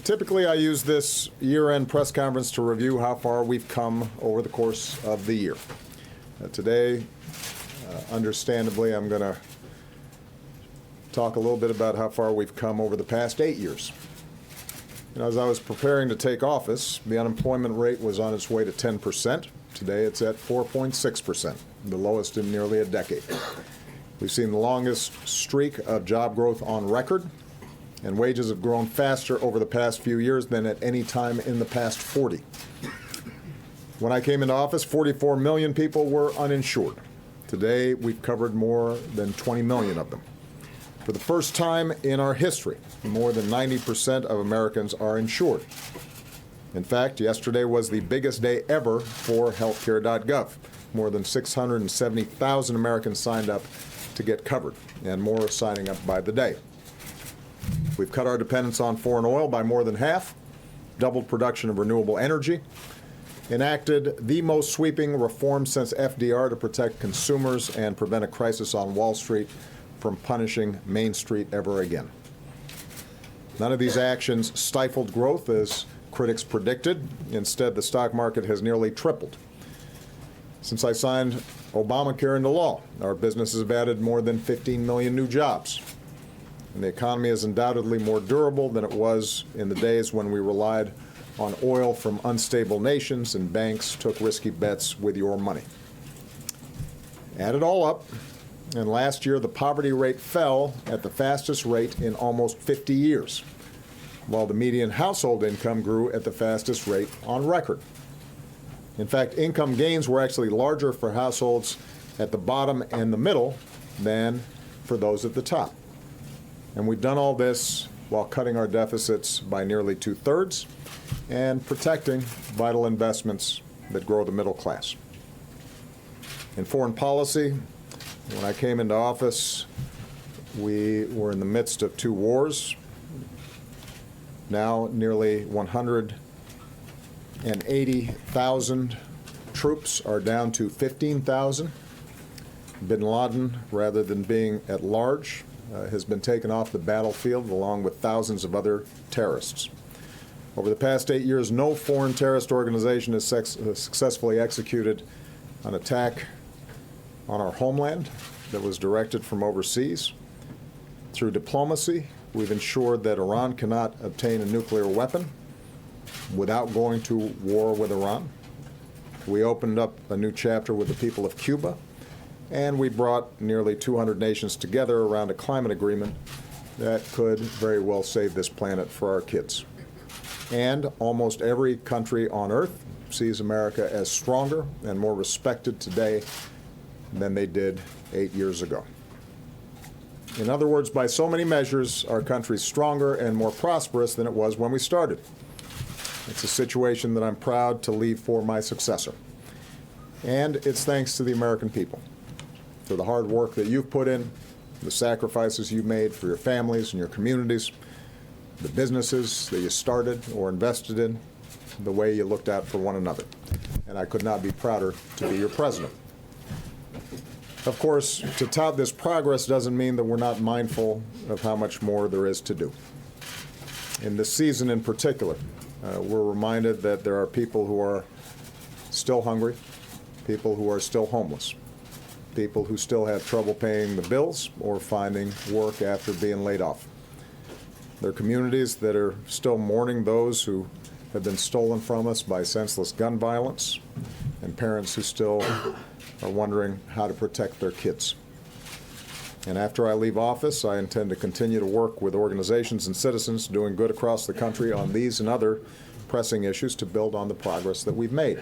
Typically, I use this year-end press conference to review how far we've come over the course of the year. Today, understandably, I'm going to talk a little bit about how far we've come over the past 8 years. As I was preparing to take office, the unemployment rate was on its way to 10%. Today, it's at 4.6%, the lowest in nearly a decade. We've seen the longest streak of job growth on record, and wages have grown faster over the past few years than at any time in the past 40. When I came into office, 44 million people were uninsured. Today, we've covered more than 20 million of them. For the first time in our history, more than 90% of Americans are insured. In fact, yesterday was the biggest day ever for healthcare.gov. More than 670,000 Americans signed up to get covered, and more are signing up by the day. We've cut our dependence on foreign oil by more than half, doubled production of renewable energy, enacted the most sweeping reform since FDR to protect consumers and prevent a crisis on Wall Street from punishing Main Street ever again. None of these actions stifled growth, as critics predicted. Instead, the stock market has nearly tripled. Since I signed Obamacare into law, our businesses have added more than 15 million new jobs. And the economy is undoubtedly more durable than it was in the days when we relied on oil from unstable nations and banks took risky bets with your money. Add it all up, and last year the poverty rate fell at the fastest rate in almost 50 years, while the median household income grew at the fastest rate on record. In fact, income gains were actually larger for households at the bottom and the middle than for those at the top. And we've done all this while cutting our deficits by nearly 2/3 and protecting vital investments that grow the middle class. In foreign policy, when I came into office, we were in the midst of 2 wars. Now nearly 180,000 troops are down to 15,000. Bin Laden, rather than being at large, has been taken off the battlefield along with thousands of other terrorists. Over the past 8 years, no foreign terrorist organization has successfully executed an attack on our homeland that was directed from overseas. Through diplomacy, we've ensured that Iran cannot obtain a nuclear weapon without going to war with Iran. We opened up a new chapter with the people of Cuba, and we brought nearly 200 nations together around a climate agreement that could very well save this planet for our kids. And almost every country on earth sees America as stronger and more respected today than they did 8 years ago. In other words, by so many measures, our country's stronger and more prosperous than it was when we started. It's a situation that I'm proud to leave for my successor. And it's thanks to the American people for the hard work that you've put in, the sacrifices you've made for your families and your communities, the businesses that you started or invested in, the way you looked out for one another. And I could not be prouder to be your president. Of course, to tout this progress doesn't mean that we're not mindful of how much more there is to do. In this season in particular, we're reminded that there are people who are still hungry, people who are still homeless, people who still have trouble paying the bills or finding work after being laid off. There are communities that are still mourning those who have been stolen from us by senseless gun violence, and parents who still are wondering how to protect their kids. And after I leave office, I intend to continue to work with organizations and citizens doing good across the country on these and other pressing issues to build on the progress that we've made.